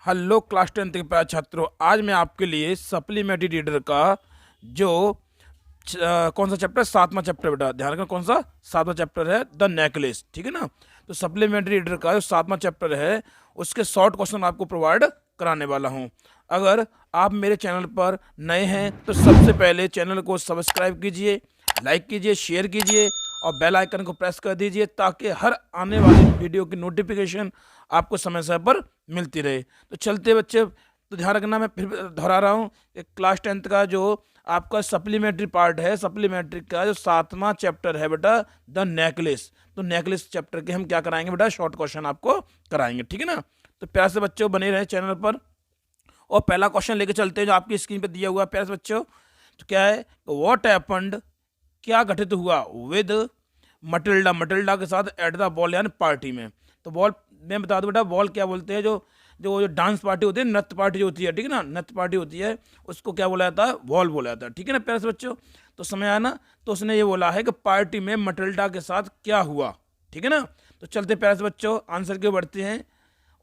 Hello class 10 के प्यारे छात्रों, आज मैं आपके लिए सप्लीमेंट्री रीडर का जो कौन सा चैप्टर, सातवां चैप्टर, बेटा ध्यान रखना कौन सा सातवां चैप्टर है, द नेकलेस। ठीक है ना। तो सप्लीमेंट्री रीडर का जो सातवां चैप्टर है उसके शॉर्ट क्वेश्चन आपको प्रोवाइड कराने वाला हूं। अगर आप मेरे चैनल पर नए हैं तो सबसे पहले चैनल को सब्सक्राइब कीजिए, लाइक कीजिए, शेयर कीजिए और बेल आइकन को प्रेस कर दीजिए ताकि हर आने वाली वीडियो की नोटिफिकेशन आपको समय समय पर मिलती रहे। तो चलते बच्चे, तो ध्यान रखना, मैं फिर दोहरा रहा हूँ कि क्लास 10 का जो आपका सप्लीमेंट्री पार्ट है, सप्लीमेंट्री का जो सातवां चैप्टर है बेटा, द नेकलेस। तो नेकलेस चैप्टर के हम क्या कराएंगे बेटा, शॉर्ट क्वेश्चन आपको कराएंगे। ठीक है ना। तो प्यार से बच्चों बने रहे चैनल पर। और पहला क्वेश्चन लेके चलते हैं जो आपकी स्क्रीन पे दिया हुआ है प्यारे से बच्चों। तो क्या है, व्हाट हैपेंड, क्या घटित हुआ, विद मटिल्डा, मटिल्डा के साथ एट द बॉल यानी पार्टी में। तो बॉल मैं बता दूं बेटा, बॉल क्या बोलते हैं, जो डांस पार्टी होती है, नृत्य पार्टी जो होती है, ठीक है ना, नृत्य पार्टी होती है, उसको क्या बोला जाता है, बॉल बोला जाता है। ठीक है ना प्यारे से बच्चों। तो समय आया ना, तो उसने ये बोला है कि पार्टी में मटिल्डा के साथ क्या हुआ। ठीक है ना। तो चलते प्यारे से बच्चों आंसर के बढ़ते हैं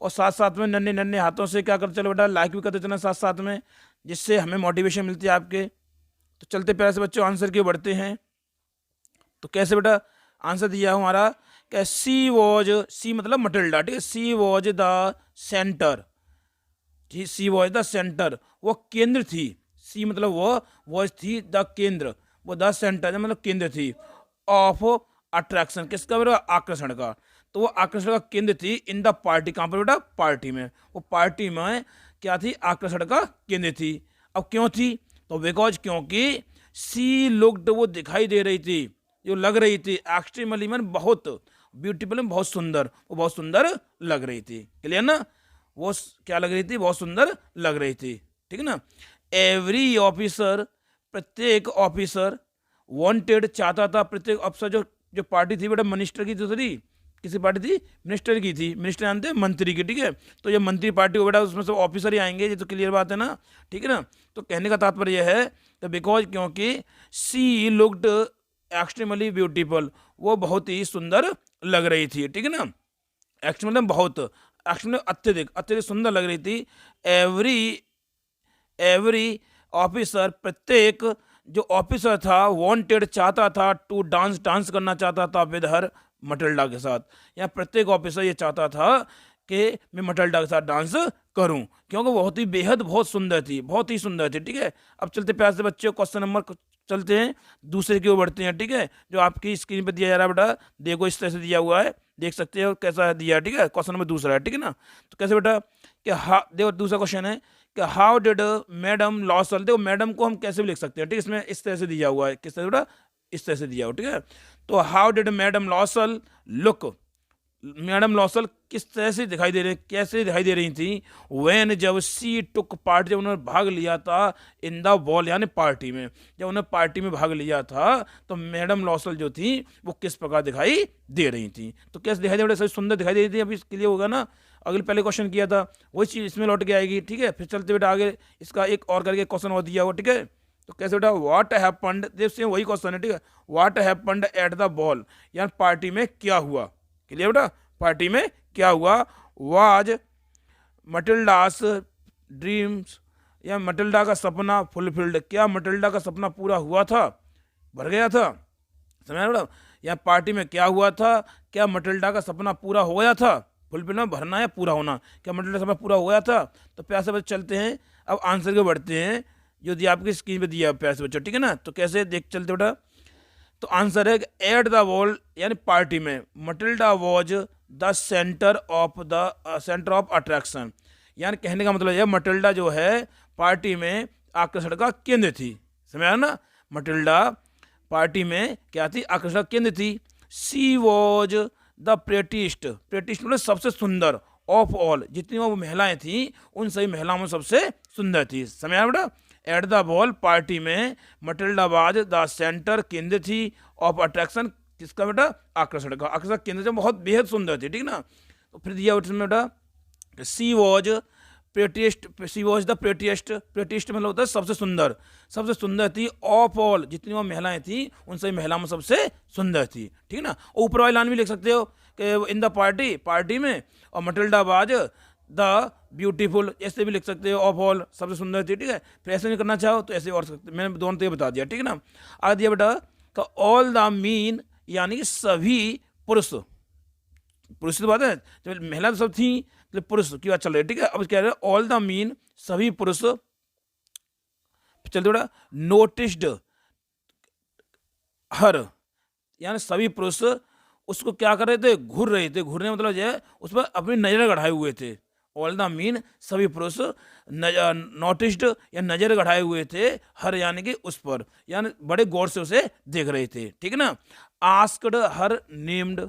और साथ साथ में नन्हे नन्हे हाथों से क्या करते चलो बेटा, लाइक भी करते चलना साथ साथ में, जिससे हमें मोटिवेशन मिलती है आपके। तो चलते प्यारे से बच्चों आंसर की बढ़ते हैं। तो कैसे बेटा, आंसर दिया हमारा क्या, सी वॉज, सी मतलब मटिल्डा, ठीक है, she was the centre, she was was the सेंटर, वो केंद्र थी। सी मतलब वो, वॉज थी, द केंद्र, वो द सेंटर मतलब केंद्र थी, ऑफ अट्रैक्शन, किसका बेटा, आकर्षण का। तो वो आकर्षण का केंद्र थी इन द पार्टी, कहाँ पर बेटा, पार्टी में। वो पार्टी में क्या थी, आकर्षण का केंद्र थी। अब क्यों थी, तो बिकॉज क्योंकि सी लुक्ड, वो दिखाई दे रही थी, जो लग रही थी, एक्सट्रीमली मन बहुत ब्यूटीफुल, बहुत सुंदर, वो बहुत सुंदर लग रही थी। क्लियर ना, वो क्या लग रही थी, बहुत सुंदर लग रही थी। ठीक है ना। एवरी ऑफिसर, प्रत्येक ऑफिसर, वांटेड, चाहता था, प्रत्येक ऑफिसर, जो जो पार्टी थी बेटा मिनिस्टर की, दूसरी किसी पार्टी थी, मिनिस्टर की थी, मिनिस्टर जानते हैं मंत्री की। ठीक है। तो ये मंत्री पार्टी हो बेटा, उसमें सब ऑफिसर ही आएंगे, ये तो क्लियर बात है ना। ठीक है ना। तो कहने का तात्पर्य यह है कि बिकॉज क्योंकि सी लुक्ड एक्सट्रीमली ब्यूटीफुल, वो बहुत ही सुंदर लग रही थी। ठीक है ना। एक्चुअली मतलब बहुत, एक्चुअली अत्यधिक, अत्यधिक सुंदर लग रही थी। एवरी एवरी ऑफिसर, प्रत्येक जो ऑफिसर था, वांटेड, चाहता था, टू डांस, डांस करना चाहता था, विद हर, मटिल्डा के साथ। या प्रत्येक ऑफिसर ये चाहता था कि मैं मटिल्डा के साथ डांस करूं, क्योंकि बहुत ही बेहद बहुत सुंदर थी, बहुत ही सुंदर थी। ठीक है। अब चलते प्यार से बच्चों, क्वेश्चन नंबर चलते हैं, दूसरे की ओर बढ़ते हैं। ठीक है। जो आपकी स्क्रीन पे दिया जा रहा है बेटा, देखो इस तरह से दिया हुआ है, देख सकते हो कैसा दिया है। ठीक है। क्वेश्चन नंबर दूसरा है। ठीक है ना। तो कैसे बेटा, कि देखो दूसरा क्वेश्चन है कि हाउ डिड मैडम लॉसल, देखो मैडम को हम कैसे भी लिख सकते हैं। ठीक है। इसमें इस तरह से दिया हुआ है, किस तरह बेटा, इस तरह से दिया हुआ। ठीक है। तो how did madam लॉसल look, madam लॉसल किस तरह से दिखाई दे रही, कैसे दिखाई दे रही थी, व्हेन, जब सी टुक पार्ट, जब उन्होंने भाग लिया था, इन द बॉल यानी पार्टी में, जब उन्होंने पार्टी में भाग लिया था, तो मैडम लॉसल जो थी वो किस प्रकार दिखाई दे रही थी। तो कैसे दिखाई दे रही, सही सुंदर दिखाई दे रही थी। अभी इसके लिए होगा ना, अगले पहले क्वेश्चन किया था वही चीज़ इसमें लौट के आएगी। ठीक है। फिर चलते बेटा आगे, इसका एक और करके क्वेश्चन और दिया हुआ। ठीक है। तो कैसे बेटा, व्हाट हैपेंड, देखिए वही क्वेश्चन है। ठीक है। What happened at the ball, यानी पार्टी में क्या हुआ। क्लियर बेटा, पार्टी में क्या हुआ, वाज मटिल्डास ड्रीम्स, या मटिल्डा का सपना फुलफिल्ड, क्या मटिल्डा का सपना पूरा हुआ था, भर गया था, समझ बेटा, या पार्टी में क्या हुआ था, क्या मटिल्डा का सपना पूरा हो गया था, फुलफिल में भरना या पूरा होना, क्या मटिल्डा का सपना पूरा हो गया था। तो प्यार से बच्चे चलते हैं, अब आंसर के बढ़ते हैं जो दिया आपकी स्क्रीन पे दिया प्यार से बच्चों। ठीक है ना। तो कैसे देख चलते बेटा, तो आंसर है एट द वॉल यानी पार्टी में, Matilda was the centre of attraction, यानी कहने का मतलब यह, मटिल्डा जो है पार्टी में आकर्षण का केंद्र थी। समझ आया ना, मटिल्डा पार्टी में क्या थी, आकर्षण का केंद्र थी। सी वॉज द प्रेटिस्ट, प्रेटिस्ट मतलब सबसे सुंदर, ऑफ ऑल, जितनी वो महिलाएं थी उन सभी महिलाओं में सबसे सुंदर थी। समझ आया बेटा। एट द बॉल पार्टी में मटिल्डा वाज द सेंटर, केंद्र थी, ऑफ अट्रैक्शन, किसका बेटा, आकर्षण का, आकर्षण केंद्र से बहुत बेहद सुंदर थी। ठीक ना। तो फिर दिया उसमें बेटा, सी वॉज प्रेटिस्ट, सी वॉज द प्रेटिस्ट, प्रेटिस्ट मतलब होता है सबसे सुंदर, सबसे सुंदर थी, ऑफ ऑल, जितनी वो महिलाएं थी उन सभी महिलाओं में सबसे सुंदर थी। ठीक ना। ऊपर वाली लाइन भी लिख सकते हो कि इन द पार्टी, पार्टी में, और मटिल्डा वाज द ब्यूटीफुल, ऐसे भी लिख सकते हो, ऑफ ऑल सबसे सुंदर थी, ठीक है। फिर ऐसे नहीं करना चाहो तो ऐसे और सकते, मैंने दोनों तो ये बता दिया, ठीक है ना। आगे दिया बेटा का ऑल द मीन, यानी कि सभी पुरुष, पुरुष की बात है, जब महिला तो सब थी तो पुरुष की बात चल रही है, ठीक है। अब क्या है, ऑल द मीन सभी पुरुष, चलते बेटा नोटिस्ड हर, यानी सभी पुरुष उसको क्या कर रहे थे, घूर रहे थे, घूरने मतलब जो है उस पर अपनी नजर गढ़ाए हुए थे। ऑल द मीन सभी पुरुष नोटिस्ड या नजर गढ़ाए हुए थे, हर यानी कि उस पर, यानी बड़े गौर से उसे देख रहे थे, ठीक है ना। आस्क्ड हर नेम्ड,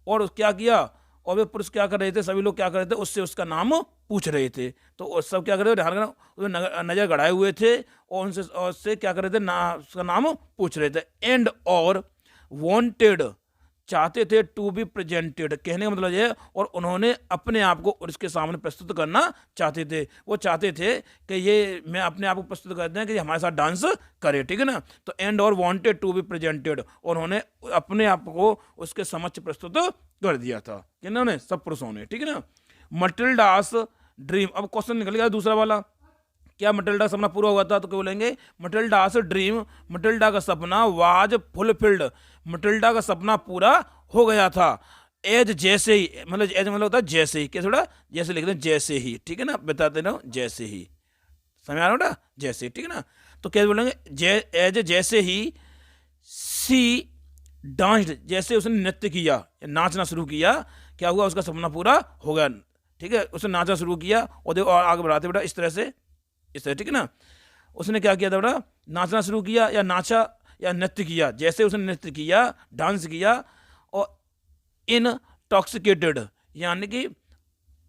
और क्या किया, और वे पुरुष क्या कर रहे थे, सभी लोग क्या कर रहे थे, उससे उसका नाम पूछ रहे थे। तो सब क्या कर रहे थे, ध्यान रखना, नजर गड़ाए हुए थे और उससे क्या कर रहे थे, उसका नाम पूछ रहे थे। एंड और वांटेड, चाहते थे, टू बी प्रेजेंटेड, कहने का मतलब ये, और उन्होंने अपने आप को उसके सामने प्रस्तुत करना चाहते थे। वो चाहते थे कि ये मैं अपने आप को प्रस्तुत कर दें कि हमारे साथ डांस करे, ठीक है ना। तो एंड और वांटेड टू बी प्रेजेंटेड, और उन्होंने अपने आप को उसके समक्ष प्रस्तुत कर दिया था, किन्होंने, सब पुरुषों ने, ठीक है ना। मटिल्डास ड्रीम, अब क्वेश्चन निकल गया दूसरा वाला, क्या मटिल्डा का सपना पूरा हुआ था, तो क्या बोलेंगे, मटिल्डास ड्रीम, मटिल्डा का सपना वाज फुलफिल्ड, मटिल्डा का सपना पूरा हो गया था। एज जैसे ही, मतलब एज मतलब होता है जैसे ही, क्या थोड़ा जैसे लिखते हैं, जैसे ही, ठीक है ना, बताते ना, जैसे ही, समझ आ रहा बेटा, जैसे, ठीक है ना। तो क्या बोलेंगे, एज जैसे ही, सी डांस्ड, जैसे उसने नृत्य किया, नाचना शुरू किया, क्या हुआ, उसका सपना पूरा हो गया, ठीक है। उसने नाचना शुरू किया, और देखो और आगे बढ़ाते बेटा इस तरह से, इस तरह, ठीक है ना। उसने क्या किया था बेटा, नाचना शुरू किया या नाचा या नृत्य किया, जैसे उसने नृत्य किया, डांस किया, और इनटॉक्सिकेटेड, यानी कि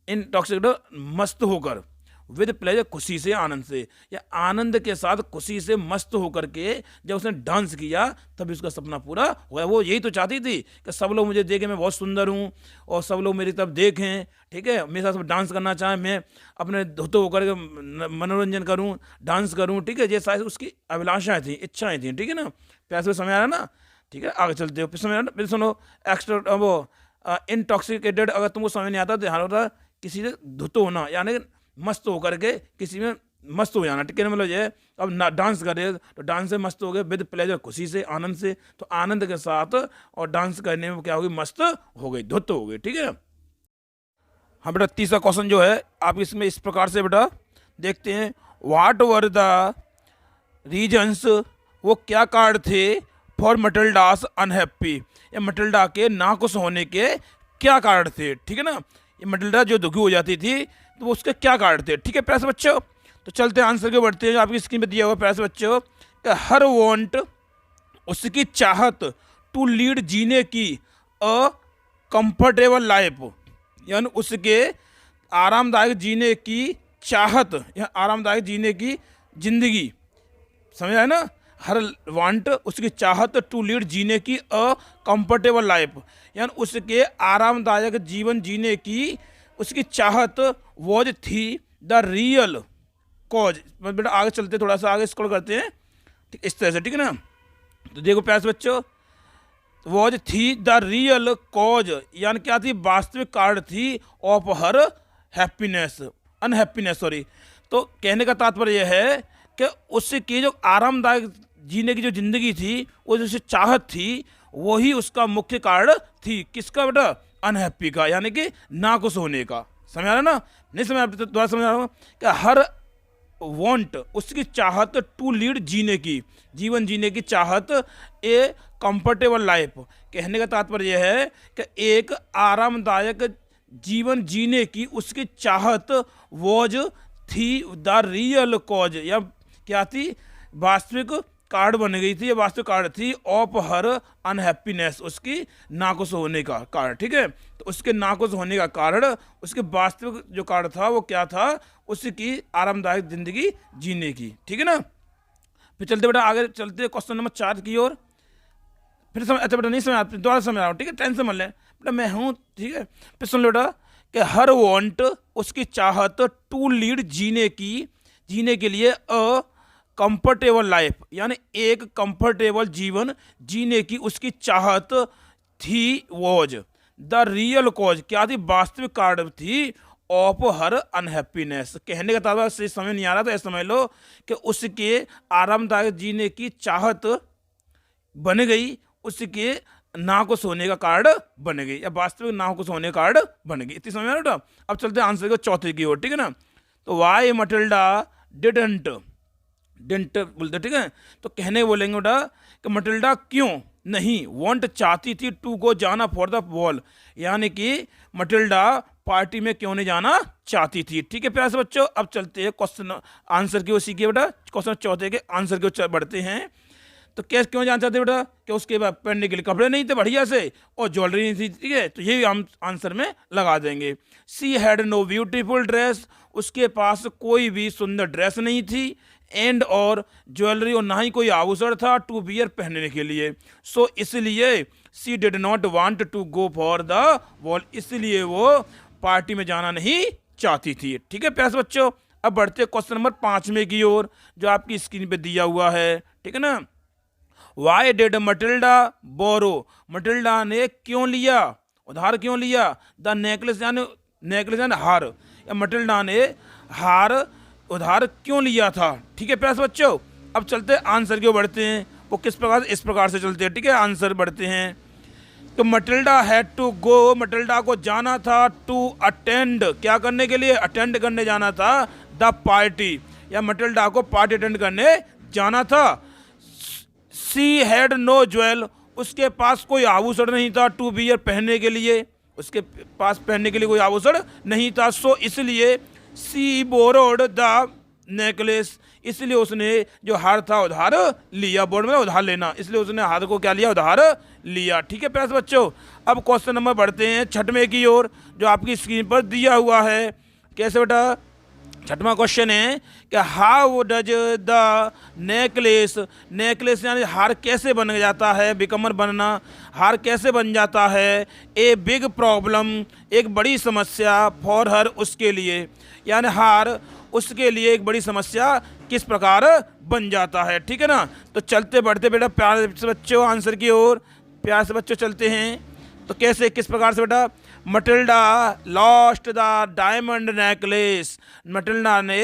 इनटॉक्सिकेटेड मस्त होकर, विद प्लेजर खुशी से, आनंद से, या आनंद के साथ खुशी से मस्त होकर के जब उसने डांस किया तभी उसका सपना पूरा हुआ। वो यही तो चाहती थी कि सब लोग मुझे देखें, मैं बहुत सुंदर हूँ, और सब लोग मेरी तरफ देखें, ठीक है, मेरे साथ डांस करना चाहें, मैं अपने धुत होकर के मनोरंजन करूँ, डांस करूँ, ठीक है। ये सारी उसकी अभिलाषाएं थी, इच्छाएं थी, ठीक है ना। प्यास में समय आ रहा ना, ठीक है। आगे चलते हो, फिर समय आ रहा, फिर सुनो, एक्स्ट्रा वो इनटॉक्सिकेटेड, अगर तुमको समझ नहीं आता तो ध्यान होता, किसी से धुत होना, यानी मस्त होकर के किसी में मस्त हो जाना, ठीक है। मतलब ये अब डांस कर रहे तो डांस से मस्त हो गए, विद प्लेजर खुशी से, आनंद से, तो आनंद के साथ और डांस करने में क्या होगी, मस्त हो गई, धुत हो गई, ठीक है। हाँ बेटा, तीसरा क्वेश्चन जो है आप इसमें इस प्रकार से बेटा देखते हैं, व्हाट वर द रीजन्स, वो क्या कारण थे, फॉर मटिल्डास अनहैप्पी, या मटिल्डा के नाखुश होने के क्या कारण थे, ठीक है ना। ये मटिल्डा जो दुखी हो जाती थी तो वो उसके क्या कारण थे, ठीक है प्यारे बच्चों। तो चलते हैं आंसर के बढ़ते हैं, आपकी स्क्रीन पे दिया हुआ प्यारे बच्चों, हर वांट, उसकी चाहत, टू लीड, जीने की, अ कंफर्टेबल लाइफ, यानी उसके आरामदायक जीने की चाहत, या आरामदायक जीने की जिंदगी, समझ आया ना। हर वांट, उसकी चाहत, टू लीड, जीने की, अ कंफर्टेबल लाइफ, यानी उसके आरामदायक जीवन जीने की उसकी चाहत, वॉज थी द रियल कॉज, बेटा आगे चलते थोड़ा सा आगे स्क्रॉल करते हैं, ठीक इस तरह से, ठीक है ना। तो देखो प्यारे बच्चों, वॉज थी द रियल कॉज, यानी क्या थी, वास्तविक कारण थी, of her happiness, unhappiness sorry. तो कहने का तात्पर्य यह है कि उसकी जो आरामदायक जीने की जो जिंदगी थी, वो जो चाहत थी, वही उसका मुख्य कारण थी, किसका बेटा, अनहैप्पी का, यानी कि नाखुश होने का। समझ आ रहा ना, नहीं समझ आ रहा, दोबारा समझ आ रहा हूँ कि हर वांट, उसकी चाहत, टू लीड, जीने की, जीवन जीने की चाहत, ए कंफर्टेबल लाइफ, कहने का तात्पर्य यह है कि एक आरामदायक जीवन जीने की उसकी चाहत, वॉज थी द रियल कॉज, या क्या थी, वास्तविक कारण बन गई थी, ये वास्तविक कारण थी, ऑफ हर अनहैप्पीनेस, उसकी नाखुश होने का कारण, ठीक है। तो उसके नाखुश होने का कारण, उसके वास्तविक जो कारण था वो क्या था, उसकी आरामदायक जिंदगी जीने की, ठीक है ना। फिर चलते बेटा आगे चलते क्वेश्चन नंबर 4 की ओर, फिर समझ, अच्छा बेटा नहीं समझ, दोबारा समझ रहा हूँ, ठीक है, टेंशन मत लें बेटा, मैं हूँ, ठीक है। फिर सुन लो बेटा कि हर वांट, उसकी चाहत, टू लीड, जीने के लिए, अ कंफर्टेबल लाइफ, यानी एक कंफर्टेबल जीवन जीने की उसकी चाहत थी, वॉज द रियल कॉज, क्या थी, वास्तविक कारण थी, ऑफ हर अनहैप्पीनेस। कहने का तात्पर्य से समझ नहीं आ रहा तो ऐसा समझ लो कि उसके आरामदायक जीने की चाहत बन गई, उसके ना को सोने का कार्ड बन गई, या वास्तविक ना को सोने का कार्ड बन गई। इतनी समझ में आ रहा बेटा। अब चलते हैं आंसर को चौथे की ओर, ठीक है ना। तो वाई मटिल्डा डिडंट डिडंट बोलते, ठीक है। तो कहने बोलेंगे बेटा कि मटिल्डा क्यों नहीं वांट चाहती थी टू गो जाना फॉर द बॉल, यानी कि मटिल्डा पार्टी में क्यों नहीं जाना चाहती थी। ठीक है प्यारे से बच्चों, अब चलते हैं क्वेश्चन आंसर की ओर सीखिए बेटा। क्वेश्चन चौथे के आंसर की ओर बढ़ते हैं। तो कैसे क्यों जाना चाहते बेटा कि उसके बाद पहनने के लिए कपड़े नहीं थे बढ़िया से और ज्वेलरी नहीं थी, ठीक है। तो ये भी हम आंसर में लगा देंगे। She had no beautiful dress, उसके पास कोई भी सुंदर ड्रेस नहीं थी। एंड और ज्वेलरी, और ना ही कोई आभूषण था टू बियर पहनने के लिए। सो इसलिए she did not want to go for the ball, इसलिए वो पार्टी में जाना नहीं चाहती थी। ठीक है प्यारे बच्चों, अब बढ़ते क्वेश्चन नंबर 5 की ओर जो आपकी स्क्रीन पे दिया हुआ है, ठीक है ना। Why did Matilda borrow, Matilda ने क्यों लिया, उधार क्यों लिया, द नेकलेस यानी हार, या मटिल्डा ने हार उधार क्यों लिया था। ठीक है प्यारे बच्चों, अब चलते आंसर की ओर बढ़ते हैं। वो किस प्रकार से, इस प्रकार से चलते हैं, ठीक है। आंसर बढ़ते हैं। तो Matilda had to go, Matilda को जाना था टू अटेंड, क्या करने के लिए, अटेंड करने जाना था द पार्टी, या मटिल्डा को पार्टी अटेंड करने जाना था। सी हैड नो ज्वेल, उसके पास कोई आभूषण नहीं था टू बियर पहनने के लिए, उसके पास पहनने के लिए कोई आभूषण नहीं था। सो इसलिए सी बोरोड द नेकलेस, इसलिए उसने जो हार था उधार लिया। बोर्ड में उधार लेना, इसलिए उसने हार को क्या लिया, उधार लिया। ठीक है प्यारे बच्चों, अब क्वेश्चन नंबर बढ़ते हैं 6वें की ओर जो आपकी स्क्रीन पर दिया हुआ है। कैसे बेटा, 6वां क्वेश्चन है कि how does the necklace, necklace यानी हार कैसे बन जाता है, बिकमर बनना, हार कैसे बन जाता है, ए बिग प्रॉब्लम, एक बड़ी समस्या, फॉर हर, उसके लिए, यानी हार उसके लिए एक बड़ी समस्या किस प्रकार बन जाता है। ठीक है ना। तो चलते बढ़ते बेटा प्यारे से बच्चों आंसर की ओर, प्यारे से बच्चों चलते हैं। तो कैसे, किस प्रकार से बेटा, Matilda lost the diamond necklace, Matilda ने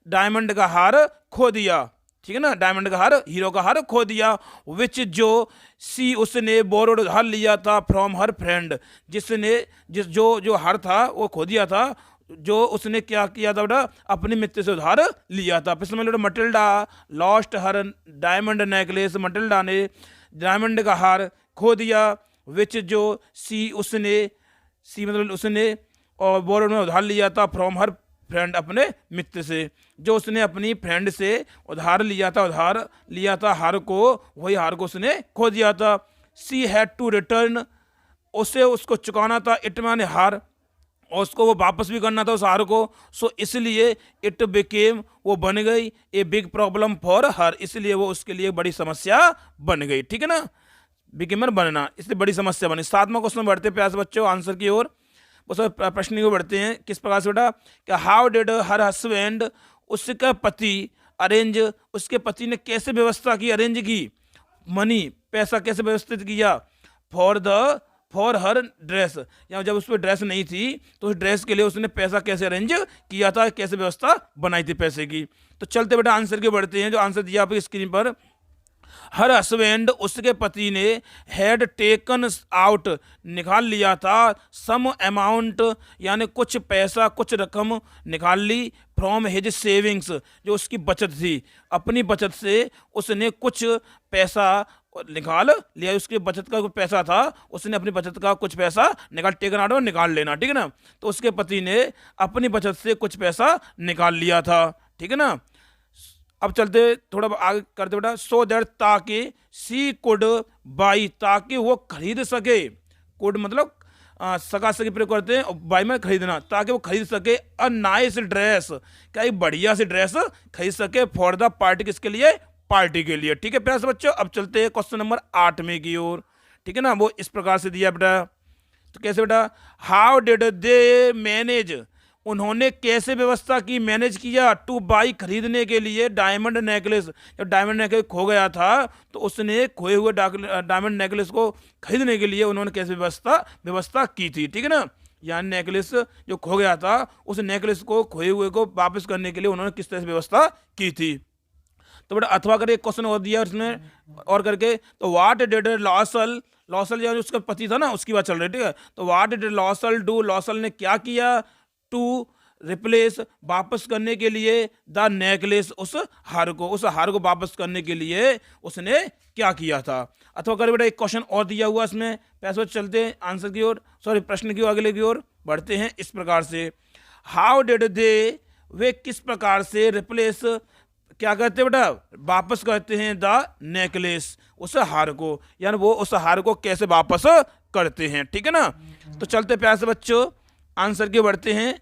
डायमंड का हार खो दिया। ठीक है ना, डायमंड का हार, हीरो का हार खो दिया। विच जो सी उसने बोरोड उधार लिया था फ्रॉम हर फ्रेंड, जिसने जो हार था वो खो दिया था, जो उसने क्या किया था बेटा, अपने मित्र से उधार लिया था। फिर समझ लो, Matilda lost her diamond necklace, Matilda ने डायमंड का हार खो दिया। विच जो सी मतलब उसने, और बोरोड में उधार लिया था फ्रॉम हर फ्रेंड, अपने मित्र से, जो उसने अपनी फ्रेंड से उधार लिया था हार को, वही हार को उसने खो दिया था। सी हैड टू रिटर्न, उसको चुकाना था, इट माने हार, और उसको वो वापस भी करना था उस हार को। सो इसलिए इट बिकेम, वो बन गई, a big problem for her, इसलिए वो उसके लिए बड़ी समस्या बन गई। ठीक है ना, बिकेमर बनना, इसलिए बड़ी समस्या बनी। 7वां क्वेश्चन बढ़ते हैं प्यारे बच्चों आंसर की ओर। उस प्रश्न की ओर बढ़ते हैं। किस प्रकार से बेटा, कि हाउ डिड हर हस्बैंड, उसका पति अरेंज, उसके पति ने कैसे व्यवस्था की, अरेंज की, मनी पैसा कैसे व्यवस्थित किया, फॉर हर ड्रेस, या जब उस पर ड्रेस नहीं थी तो उस ड्रेस के लिए उसने पैसा कैसे अरेंज किया था, कैसे व्यवस्था बनाई थी पैसे की। तो चलते बेटा आंसर के बढ़ते हैं। जो आंसर दिया आपकी स्क्रीन पर, हर हस्बैंड, उसके पति ने, हैड टेकन आउट, निकाल लिया था, सम अमाउंट यानी कुछ पैसा, कुछ रकम निकाल ली, फ्रॉम हिज सेविंग्स, जो उसकी बचत थी, अपनी बचत से उसने कुछ पैसा निकाल लिया। उसकी बचत का कुछ पैसा था, उसने अपनी बचत का कुछ पैसा टेकन आउट और निकाल लेना। ठीक है ना, तो उसके पति ने अपनी बचत से कुछ पैसा निकाल लिया था। ठीक है ना। अब चलते थोड़ा आगे करते बेटा। सो दैट, ताकि, सी कुड बाई, ताकि वो खरीद सके, कुड मतलब सका सके प्रयोग करते हैं, बाई में खरीदना, ताकि वो खरीद सके अ नाइस ड्रेस, क्या एक बढ़िया सी ड्रेस खरीद सके, फॉर द पार्टी, किसके लिए, पार्टी के लिए। ठीक है प्यारे बच्चों, अब चलते हैं क्वेश्चन नंबर 8 की ओर। ठीक है ना, वो इस प्रकार से दिया बेटा। तो कैसे बेटा, हाउ डिड दे मैनेज, उन्होंने कैसे व्यवस्था की, मैनेज किया, टू बाई, खरीदने के लिए, डायमंड नेकलेस, जब डायमंड नेकलेस खो गया था तो उसने खोए हुए डायमंड नेकलेस को खरीदने के लिए उन्होंने कैसे व्यवस्था की थी। ठीक है ना, यानी नेकलेस जो खो गया था, उस नेकलेस को, खोए हुए को वापस करने के लिए उन्होंने किस तरह से व्यवस्था की थी। तो बेटा अथवा करके एक क्वेश्चन और दिया उसने और करके, तो व्हाट डिड लॉसल, लॉसल यानी उसका पति था ना, उसकी बात चल रही है, ठीक है। तो व्हाट डिड लॉसल डू, लॉसल ने क्या किया, टू रिप्लेस, वापस करने के लिए, द नेकलेस, उस हार को, उस हार को वापस करने के लिए उसने क्या किया था। अथवा कर बेटा एक क्वेश्चन और दिया हुआ इसमें, पैसे चलते हैं आंसर की ओर, सॉरी प्रश्न की ओर, अगले की ओर बढ़ते हैं इस प्रकार से। हाउ डिड दे, वे किस प्रकार से, रिप्लेस क्या करते हैं बेटा, वापस करते हैं द नेकलेस, उस हार को, यानी वो उस हार को कैसे वापस करते हैं, ठीक है ना। तो चलते प्यार से बच्चों आंसर के बढ़ते हैं।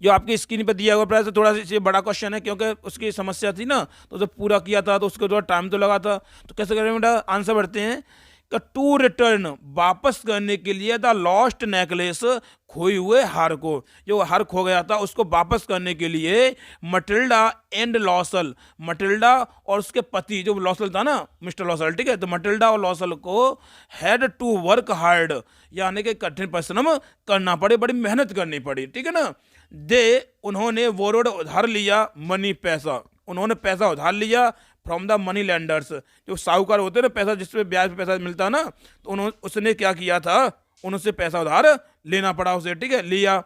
जो आपकी स्क्रीन पर दिया हुआ प्राइस थोड़ा सा बड़ा क्वेश्चन है, क्योंकि उसकी समस्या थी ना, तो जब पूरा किया था तो उसको थोड़ा टाइम तो लगा था। तो कैसे करें बेटा, आंसर बढ़ते हैं कि टू रिटर्न, वापस करने के लिए, द लॉस्ट नेकलेस, खोए हुए हार को, जो हार खो गया था उसको वापस करने के लिए, मटिल्डा एंड लॉसल, मटिल्डा और उसके पति जो लॉसल था ना, मिस्टर लॉसल, ठीक है। तो मटिल्डा और लॉसल को हैड टू वर्क हार्ड, यानी कि कठिन परिश्रम करना पड़े, बड़ी मेहनत करनी पड़ी, ठीक है ना। दे, उन्होंने बोरोड, उधार लिया, मनी, पैसा, उन्होंने पैसा उधार लिया, फ्रॉम द मनी लैंडर्स, जो साहूकार होते हैं ना, पैसा जिसपे ब्याज पे पैसा मिलता है ना, तो उन्होंने, उसने क्या किया था, उनसे पैसा उधार लेना पड़ा उसे, ठीक है, लिया।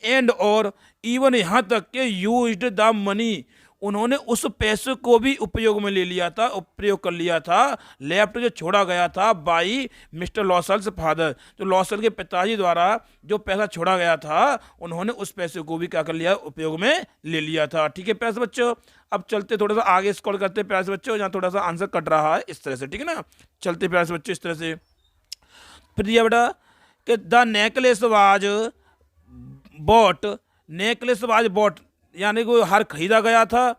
एंड और इवन यहाँ तक के यूज्ड द मनी, उन्होंने उस पैसे को भी उपयोग में ले लिया था, उपयोग कर लिया था, लेफ्ट जो छोड़ा गया था बाई मिस्टर लॉसल्स फादर, जो लॉसल के पिताजी द्वारा जो पैसा छोड़ा गया था, उन्होंने उस पैसे को भी क्या कर लिया, उपयोग में ले लिया था, ठीक है प्यारे बच्चों। अब चलते थोड़ा सा आगे स्क्रॉल करते हैं प्यारे बच्चों, जहाँ थोड़ा सा आंसर कट रहा है इस तरह से, ठीक है ना। चलते प्यारे बच्चों इस तरह से, फिर दिया बेटा कि the necklace was bought, necklace was bought, यानी कि हार खरीदा गया था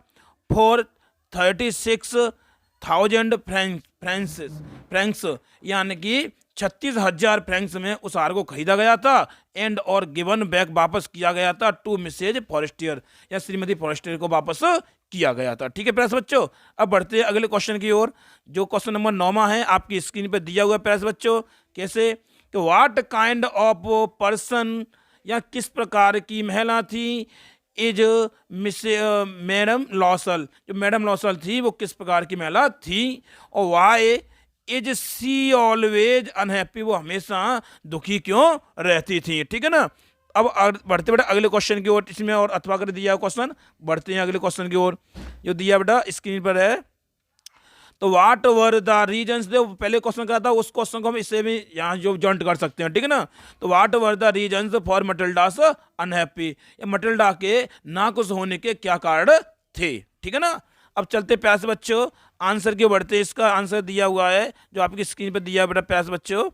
फॉर 36,000 फ्रैंक्स, यानी कि 36,000 फ्रैंक्स में उस हार को खरीदा गया था। एंड और गिवन बैक, वापस किया गया था, टू मिसेज फॉरेस्टियर, या श्रीमती फॉरेस्टियर को वापस किया गया था, ठीक है प्यारे बच्चों। अब बढ़ते हैं अगले क्वेश्चन की ओर, जो क्वेश्चन नंबर 9 है, आपकी स्क्रीन पर दिया हुआ है प्यारे बच्चों। कैसे, कि व्हाट काइंड ऑफ पर्सन, या किस प्रकार की महिला थी, इज मैडम लॉसल, जो मैडम लॉसल थी वो किस प्रकार की महिला थी, और why is she always unhappy, वो हमेशा दुखी क्यों रहती थी, ठीक है ना। अब बढ़ते बेटा अगले क्वेश्चन की ओर, इसमें और अथवा कर दिया क्वेश्चन, बढ़ते हैं अगले क्वेश्चन की ओर, जो दिया बेटा स्क्रीन पर है। तो व्हाट वर द रीजन्स, पहले क्वेश्चन करा था, उस क्वेश्चन को हम इससे भी यहाँ जो जॉइंट कर सकते हैं, ठीक है ना। तो what were the reasons for Matilda's unhappy, Matilda के नाखुश होने के क्या कारण थे, ठीक है ना। अब चलते प्यासे बच्चों आंसर के बढ़ते, इसका आंसर दिया हुआ है जो आपकी स्क्रीन पर दिया बेटा प्यासे बच्चों,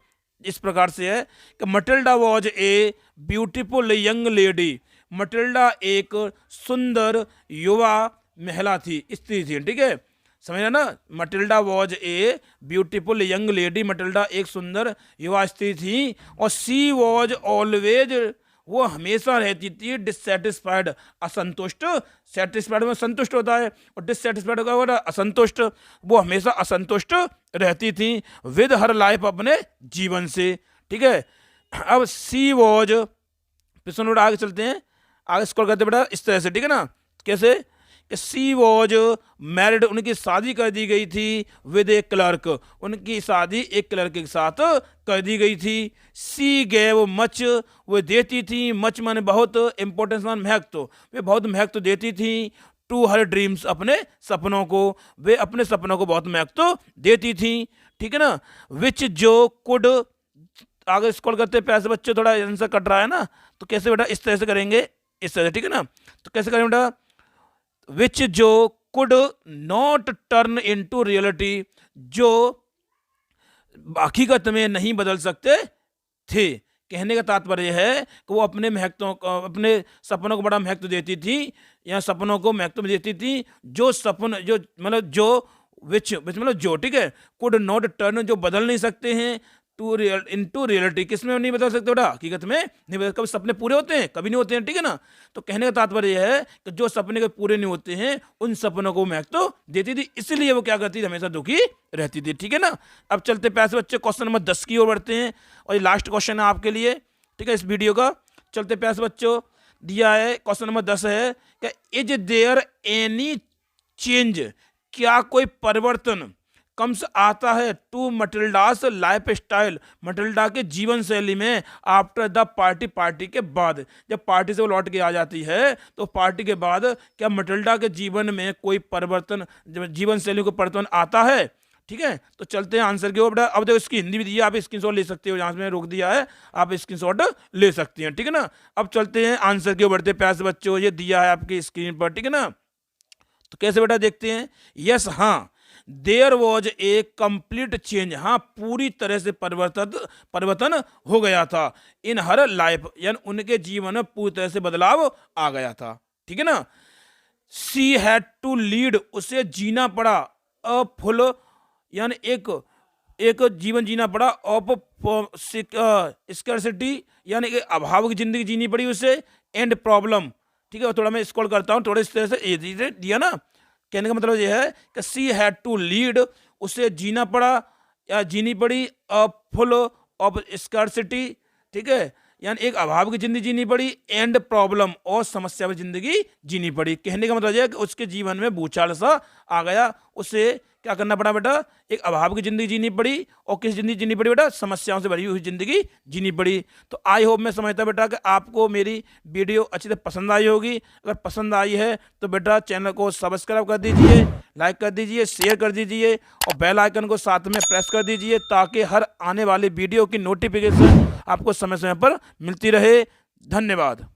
इस प्रकार से है कि Matilda was a beautiful young lady, Matilda एक सुंदर युवा महिला थी, स्त्री थी, ठीक है, समझना ना। Matilda was a beautiful young lady, Matilda एक सुंदर युवा स्त्री थी, और सी वॉज ऑलवेज, वो हमेशा रहती थी डिससेटिस्फाइड, असंतुष्ट, सेटिस्फाइड में संतुष्ट होता है, और डिससेटिस्फाइड का होता है असंतुष्ट, वो हमेशा असंतुष्ट रहती थी विद हर लाइफ, अपने जीवन से, ठीक है। अब सी वॉज, प्रश्न बेटा आगे चलते हैं, आगे स्क्रॉल करते बेटा इस तरह से, ठीक है ना। कैसे, सी वॉज मैरिड, उनकी शादी कर दी गई थी विद ए क्लर्क, उनकी शादी एक क्लर्क के साथ कर दी गई थी। सी गेव मच, वो देती थी, मच माने बहुत, इंपॉर्टेंस मान महत्व, वे बहुत महत्व देती थी, टू हर ड्रीम्स, अपने सपनों को, वे अपने सपनों को बहुत महत्व देती थी, ठीक है ना। विच जो कुड, आगे स्क्रॉल करते प्यासे बच्चे, थोड़ा आंसर कट रहा है ना, तो कैसे बेटा इस तरह से करेंगे, इस तरह से, ठीक है ना। तो कैसे करें बेटा, विच जो could not turn into reality, जो हकीकत में नहीं बदल सकते थे। कहने का तात्पर्य है कि वो अपने महत्वों को, अपने सपनों को बड़ा महत्व देती थी, या सपनों को महत्व देती थी, जो सपन, जो मतलब जो विच मतलब जो, ठीक है, कुड नॉट टर्न, जो बदल नहीं सकते हैं, टू रियल इनटू रियलिटी, किस में नहीं बदल सकते बेटा, हकीकत में नहीं बदल, कभी सपने पूरे होते हैं, कभी नहीं होते हैं, ठीक है ना। तो कहने का तात्पर्य यह है कि जो सपने के पूरे नहीं होते हैं, उन सपनों को महत्व देती थी, इसलिए वो क्या करती थी, हमेशा दुखी रहती थी, ठीक है ना। अब चलते पैसे बच्चे क्वेश्चन नंबर 10 की ओर बढ़ते हैं, और ये लास्ट क्वेश्चन है आपके लिए, ठीक है, इस वीडियो का। चलते प्यास बच्चों, दिया है क्वेश्चन नंबर 10 है कि इज देयर एनी चेंज, क्या कोई परिवर्तन कम्स आता है टू मटिल्डास लाइफ स्टाइल, मटिल्डा के जीवन शैली में आफ्टर द पार्टी, पार्टी के बाद। जब पार्टी से वो लौट के आ जाती है तो पार्टी के बाद क्या मटिल्डा के जीवन में कोई परिवर्तन, जीवन शैली को परिवर्तन आता है? ठीक है, तो चलते हैं आंसर के ऊपर। अब देखो इसकी हिंदी भी दी है, आप स्क्रीनशॉट ले सकते हो, जहां से मैंने रोक दिया है आप स्क्रीनशॉट ले सकते हैं। ठीक है ना, अब चलते हैं आंसर के ऊपर बढ़ते प्यास बच्चों, ये दिया है आपकी स्क्रीन पर। ठीक है ना, तो कैसे बेटा देखते हैं। यस, हाँ, there was a complete change, हाँ पूरी तरह से परिवर्तन हो गया था। इन हर लाइफ, यानी उनके जीवन में पूरी तरह से बदलाव आ गया था। ठीक है ना, सी हैड टू लीड, उसे जीना पड़ा अ फुल, यानी एक जीवन जीना पड़ा ऑफ स्कैर्सिटी, यानी कि अभाव की जिंदगी जीनी पड़ी उसे, एंड प्रॉब्लम। ठीक है, थोड़ा मैं स्क्रॉल करता हूँ, थोड़े इस तरह से ये दिया ना, कहने का मतलब ये है कि सी हैड टू लीड, उसे जीना पड़ा या जीनी पड़ी अ फुल ऑफ स्कैर्सिटी, ठीक है, यानी एक अभाव की जिंदगी जीनी पड़ी, एंड प्रॉब्लम, और समस्या में जिंदगी जीनी पड़ी। कहने का मतलब यह है कि उसके जीवन में भूचाल सा आ गया, उसे क्या करना पड़ा बेटा, एक अभाव की जिंदगी जीनी पड़ी, और किस जिंदगी जीनी पड़ी बेटा, समस्याओं से भरी हुई जिंदगी जीनी पड़ी। तो आई होप, मैं समझता बेटा कि आपको मेरी वीडियो अच्छी तरह पसंद आई होगी। अगर पसंद आई है तो बेटा चैनल को सब्सक्राइब कर दीजिए, लाइक कर दीजिए, शेयर कर दीजिए, और बेल आइकन को साथ में प्रेस कर दीजिए, ताकि हर आने वाली वीडियो की नोटिफिकेशन आपको समय समय पर मिलती रहे। धन्यवाद।